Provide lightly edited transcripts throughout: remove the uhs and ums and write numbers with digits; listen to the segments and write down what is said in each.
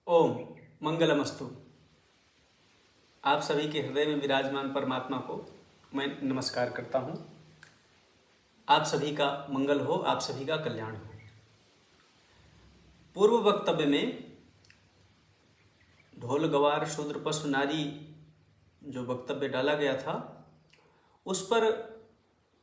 ओम मंगलमस्तु। आप सभी के हृदय में विराजमान परमात्मा को मैं नमस्कार करता हूँ। आप सभी का मंगल हो, आप सभी का कल्याण हो। पूर्व वक्तव्य में ढोल गवार शूद्र पशु नारी जो वक्तव्य डाला गया था, उस पर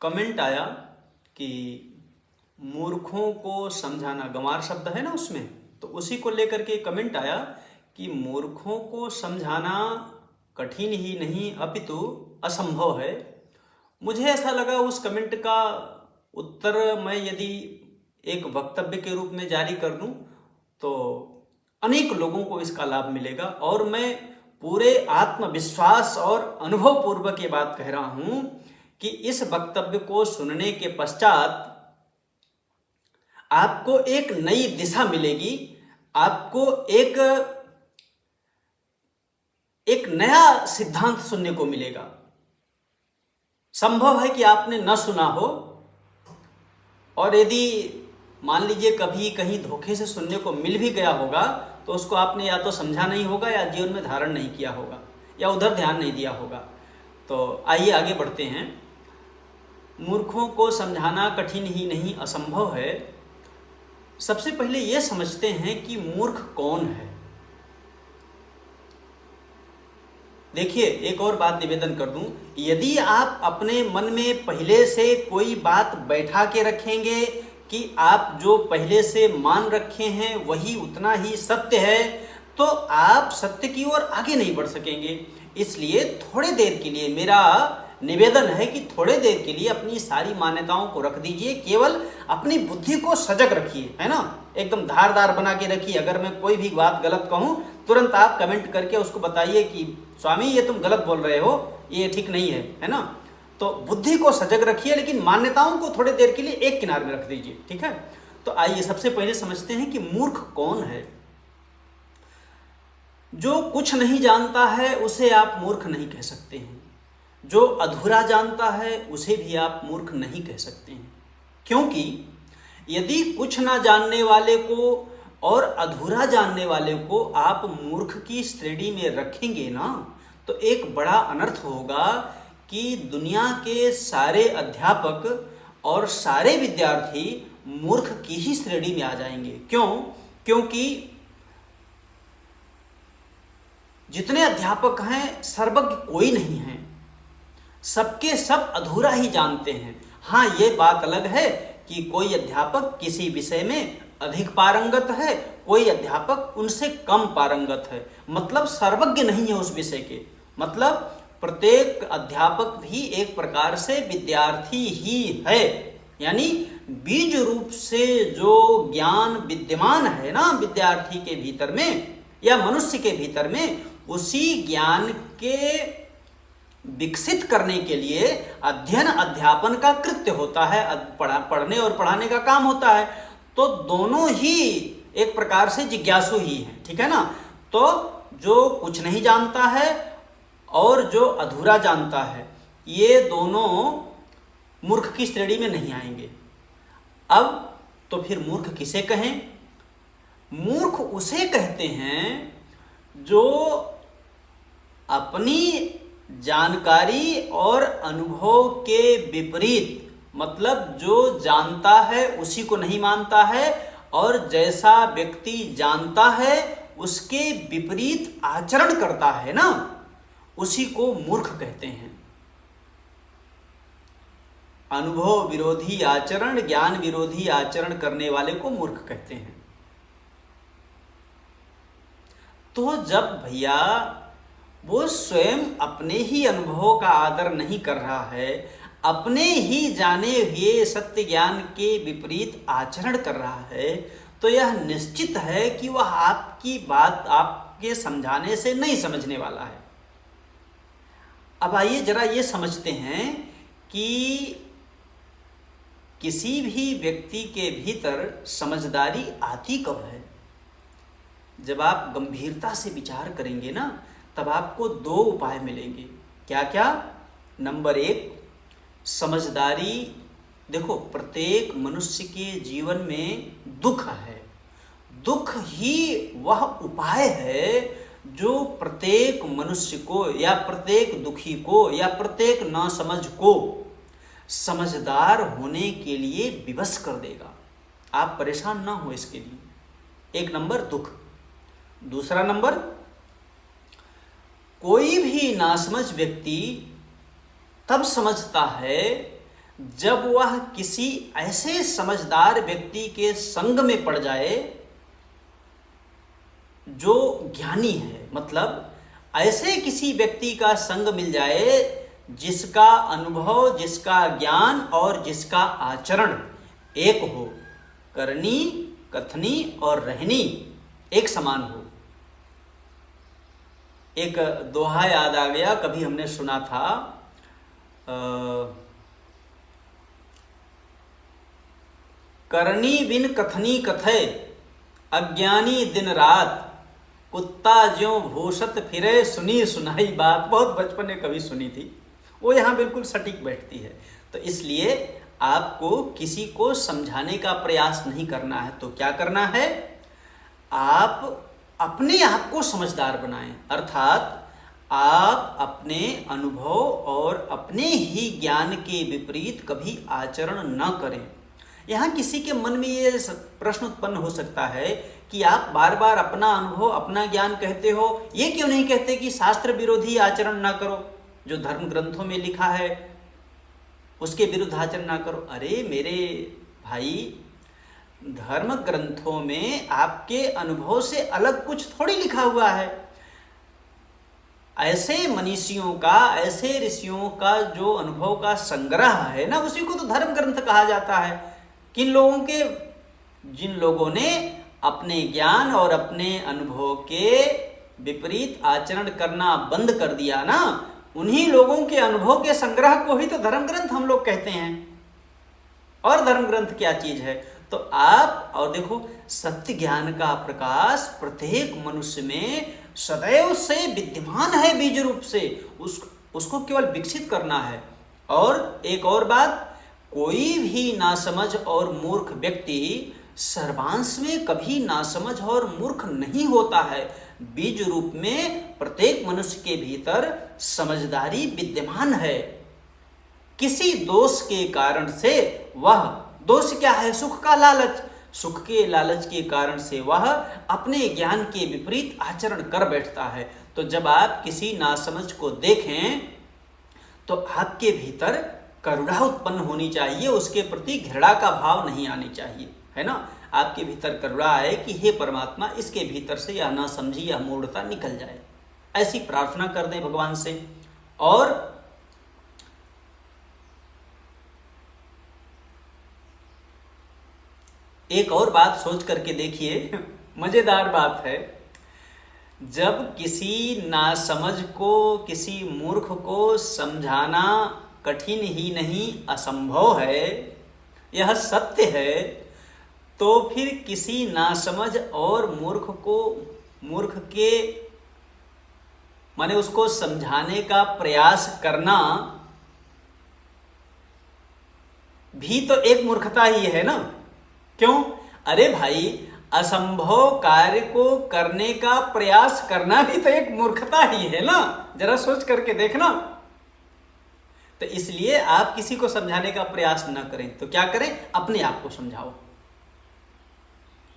कमेंट आया कि मूर्खों को समझाना, गंवार शब्द है ना उसमें, तो उसी को लेकर के कमेंट आया कि मूर्खों को समझाना कठिन ही नहीं अपितु असंभव है। मुझे ऐसा लगा उस कमेंट का उत्तर मैं यदि एक वक्तव्य के रूप में जारी कर दूं तो अनेक लोगों को इसका लाभ मिलेगा, और मैं पूरे आत्मविश्वास और अनुभव पूर्वक ये बात कह रहा हूं कि इस वक्तव्य को सुनने के पश्चात आपको एक नई दिशा मिलेगी, आपको एक नया सिद्धांत सुनने को मिलेगा। संभव है कि आपने न सुना हो, और यदि मान लीजिए कभी कहीं धोखे से सुनने को मिल भी गया होगा तो उसको आपने या तो समझा नहीं होगा या जीवन में धारण नहीं किया होगा या उधर ध्यान नहीं दिया होगा। तो आइए आगे बढ़ते हैं। मूर्खों को समझाना कठिन ही नहीं असंभव है। सबसे पहले यह समझते हैं कि मूर्ख कौन है। देखिए, एक और बात निवेदन कर दूं, यदि आप अपने मन में पहले से कोई बात बैठा के रखेंगे कि आप जो पहले से मान रखे हैं वही उतना ही सत्य है, तो आप सत्य की ओर आगे नहीं बढ़ सकेंगे। इसलिए थोड़े देर के लिए मेरा निवेदन है कि थोड़े देर के लिए अपनी सारी मान्यताओं को रख दीजिए, केवल अपनी बुद्धि को सजग रखिए, है ना, एकदम धारदार बना के रखिए। अगर मैं कोई भी बात गलत कहूं तुरंत आप कमेंट करके उसको बताइए कि स्वामी ये तुम गलत बोल रहे हो, ये ठीक नहीं है ना। तो बुद्धि को सजग रखिए, लेकिन मान्यताओं को थोड़ी देर के लिए एक किनारे में रख दीजिए, ठीक है। तो आइए सबसे पहले समझते हैं कि मूर्ख कौन है। जो कुछ नहीं जानता है उसे आप मूर्ख नहीं कह सकते हैं। जो अधूरा जानता है उसे भी आप मूर्ख नहीं कह सकते हैं, क्योंकि यदि कुछ ना जानने वाले को और अधूरा जानने वाले को आप मूर्ख की श्रेणी में रखेंगे ना, तो एक बड़ा अनर्थ होगा कि दुनिया के सारे अध्यापक और सारे विद्यार्थी मूर्ख की ही श्रेणी में आ जाएंगे। क्यों? क्योंकि जितने अध्यापक हैं सर्वज्ञ कोई नहीं है, सबके सब अधूरा ही जानते हैं। हाँ, ये बात अलग है कि कोई अध्यापक किसी विषय में अधिक पारंगत है, कोई अध्यापक उनसे कम पारंगत है, मतलब सर्वज्ञ नहीं है उस विषय के। मतलब प्रत्येक अध्यापक भी एक प्रकार से विद्यार्थी ही है, यानी बीज रूप से जो ज्ञान विद्यमान है ना विद्यार्थी के भीतर में या मनुष्य के भीतर में, उसी ज्ञान के विकसित करने के लिए अध्ययन अध्यापन का कृत्य होता है, पढ़ने और पढ़ाने का काम होता है। तो दोनों ही एक प्रकार से जिज्ञासु ही हैं, ठीक है ना। तो जो कुछ नहीं जानता है और जो अधूरा जानता है, ये दोनों मूर्ख की श्रेणी में नहीं आएंगे। अब तो फिर मूर्ख किसे कहें? मूर्ख उसे कहते हैं जो अपनी जानकारी और अनुभव के विपरीत, मतलब जो जानता है उसी को नहीं मानता है, और जैसा व्यक्ति जानता है उसके विपरीत आचरण करता है ना, उसी को मूर्ख कहते हैं। अनुभव विरोधी आचरण, ज्ञान विरोधी आचरण करने वाले को मूर्ख कहते हैं। तो जब भैया वो स्वयं अपने ही अनुभव का आदर नहीं कर रहा है, अपने ही जाने हुए सत्य ज्ञान के विपरीत आचरण कर रहा है, तो यह निश्चित है कि वह आपकी बात आपके समझाने से नहीं समझने वाला है। अब आइए जरा ये समझते हैं कि किसी भी व्यक्ति के भीतर समझदारी आती कब है? जब आप गंभीरता से विचार करेंगे ना, तब आपको दो उपाय मिलेंगे। क्या क्या? नंबर एक, समझदारी। देखो, प्रत्येक मनुष्य के जीवन में दुख है। दुख ही वह उपाय है जो प्रत्येक मनुष्य को या प्रत्येक दुखी को या प्रत्येक नासमझ को समझदार होने के लिए विवश कर देगा। आप परेशान ना हो इसके लिए। एक नंबर दुख। दूसरा नंबर, कोई भी नासमझ व्यक्ति तब समझता है जब वह किसी ऐसे समझदार व्यक्ति के संग में पड़ जाए जो ज्ञानी है। मतलब ऐसे किसी व्यक्ति का संग मिल जाए जिसका अनुभव, जिसका ज्ञान और जिसका आचरण एक हो, करनी, कथनी और रहनी एक समान हो। एक दोहा याद आ गया, कभी हमने सुना था, करनी बिन कथनी कथय, अज्ञानी दिन रात, कुत्ता ज्यों भूषत फिरे, सुनी सुनाई बात। बहुत बचपन में कभी सुनी थी, वो यहाँ बिल्कुल सटीक बैठती है। तो इसलिए आपको किसी को समझाने का प्रयास नहीं करना है। तो क्या करना है, आप अपने आप को समझदार बनाएं। अर्थात आप अपने अनुभव और अपने ही ज्ञान के विपरीत कभी आचरण न करें। यहाँ किसी के मन में ये प्रश्न उत्पन्न हो सकता है कि आप बार बार अपना अनुभव, अपना ज्ञान कहते हो, ये क्यों नहीं कहते कि शास्त्र विरोधी आचरण ना करो, जो धर्म ग्रंथों में लिखा है उसके विरुद्ध आचरण ना करो। अरे मेरे भाई, धर्म ग्रंथों में आपके अनुभव से अलग कुछ थोड़ी लिखा हुआ है। ऐसे मनीषियों का, ऐसे ऋषियों का जो अनुभव का संग्रह है ना, उसी को तो धर्म ग्रंथ कहा जाता है। किन लोगों के, जिन लोगों ने अपने ज्ञान और अपने अनुभव के विपरीत आचरण करना बंद कर दिया ना, उन्हीं लोगों के अनुभव के संग्रह को ही तो धर्म ग्रंथ हम लोग कहते हैं। और धर्म ग्रंथ क्या चीज है? तो आप और देखो, सत्य ज्ञान का प्रकाश प्रत्येक मनुष्य में सदैव से विद्यमान है, बीज रूप से। उसको केवल विकसित करना है। और एक और बात, कोई भी नासमझ और मूर्ख व्यक्ति सर्वांश में कभी नासमझ और मूर्ख नहीं होता है। बीज रूप में प्रत्येक मनुष्य के भीतर समझदारी विद्यमान है। किसी दोष के कारण से वह, दोष क्या है? सुख का लालच। सुख के लालच के कारण से वह अपने ज्ञान के विपरीत आचरण कर बैठता है। तो जब आप किसी नासमझ को देखें तो आपके भीतर करुणा उत्पन्न होनी चाहिए, उसके प्रति घृणा का भाव नहीं आनी चाहिए, है ना। आपके भीतर करुणा आए कि हे परमात्मा, इसके भीतर से यह नासमझी, यह मूढ़ता निकल जाए। ऐसी प्रार्थना कर दें भगवान से। और एक और बात सोच करके देखिए, मजेदार बात है। जब किसी नासमझ को, किसी मूर्ख को समझाना कठिन ही नहीं असंभव है, यह सत्य है, तो फिर किसी नासमझ और मूर्ख के माने उसको समझाने का प्रयास करना भी तो एक मूर्खता ही है ना। क्यों? अरे भाई, असंभव कार्य को करने का प्रयास करना भी तो एक मूर्खता ही है ना। जरा सोच करके देखना। तो इसलिए आप किसी को समझाने का प्रयास न करें, तो क्या करें? अपने आप को समझाओ।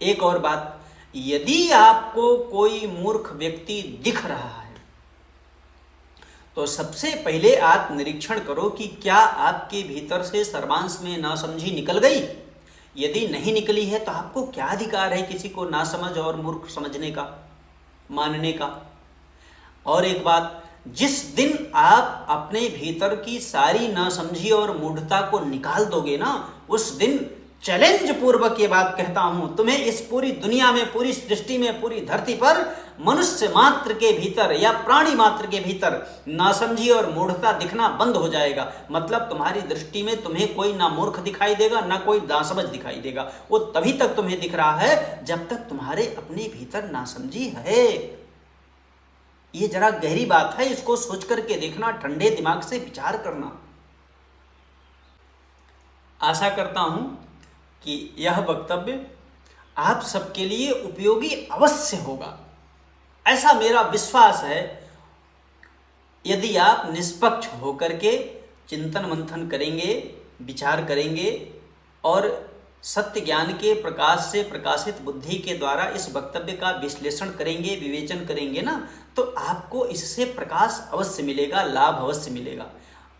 एक और बात, यदि आपको कोई मूर्ख व्यक्ति दिख रहा है तो सबसे पहले आप निरीक्षण करो कि क्या आपके भीतर से सर्वांश में नासमझी निकल गई। यदि नहीं निकली है तो आपको क्या अधिकार है किसी को नासमझ और मूर्ख समझने का, मानने का। और एक बात, जिस दिन आप अपने भीतर की सारी नासमझी और मूढ़ता को निकाल दोगे ना, उस दिन चैलेंज पूर्वक ये बात कहता हूं, तुम्हें इस पूरी दुनिया में, पूरी सृष्टि में, पूरी धरती पर मनुष्य मात्र के भीतर या प्राणी मात्र के भीतर नासमझी और मूढ़ता दिखना बंद हो जाएगा। मतलब तुम्हारी दृष्टि में तुम्हें कोई ना मूर्ख दिखाई देगा, ना कोई नासमझ दिखाई देगा। वो तभी तक तुम्हें दिख रहा है जब तक तुम्हारे अपने भीतर नासमझी है। ये जरा गहरी बात है, इसको सोच करके देखना, ठंडे दिमाग से विचार करना। आशा करता हूं कि यह वक्तव्य आप सबके लिए उपयोगी अवश्य होगा, ऐसा मेरा विश्वास है। यदि आप निष्पक्ष होकर के चिंतन मंथन करेंगे, विचार करेंगे और सत्य ज्ञान के प्रकाश से प्रकाशित बुद्धि के द्वारा इस वक्तव्य का विश्लेषण करेंगे, विवेचन करेंगे ना, तो आपको इससे प्रकाश अवश्य मिलेगा, लाभ अवश्य मिलेगा।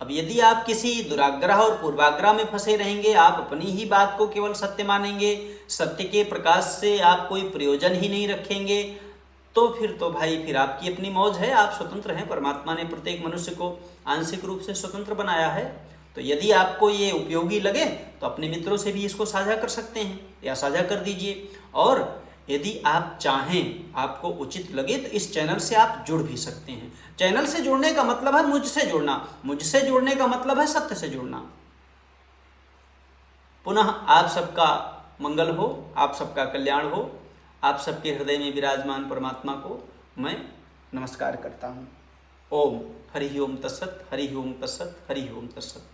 अब यदि आप किसी दुराग्रह और पूर्वाग्रह में फंसे रहेंगे, आप अपनी ही बात को केवल सत्य मानेंगे, सत्य के प्रकाश से आप कोई प्रयोजन ही नहीं रखेंगे, तो फिर तो भाई फिर आपकी अपनी मौज है, आप स्वतंत्र हैं। परमात्मा ने प्रत्येक मनुष्य को आंशिक रूप से स्वतंत्र बनाया है। तो यदि आपको ये उपयोगी लगे तो अपने मित्रों से भी इसको साझा कर सकते हैं या साझा कर दीजिए। और यदि आप चाहें, आपको उचित लगे, तो इस चैनल से आप जुड़ भी सकते हैं। चैनल से जुड़ने का मतलब है मुझसे जुड़ना, मुझसे जुड़ने का मतलब है सत्य से जुड़ना। पुनः आप सबका मंगल हो, आप सबका कल्याण हो। आप सबके हृदय में विराजमान परमात्मा को मैं नमस्कार करता हूँ। ओम हरि ओम तत्सत, हरि ओम तत्सत, हरि ओम तत्सत।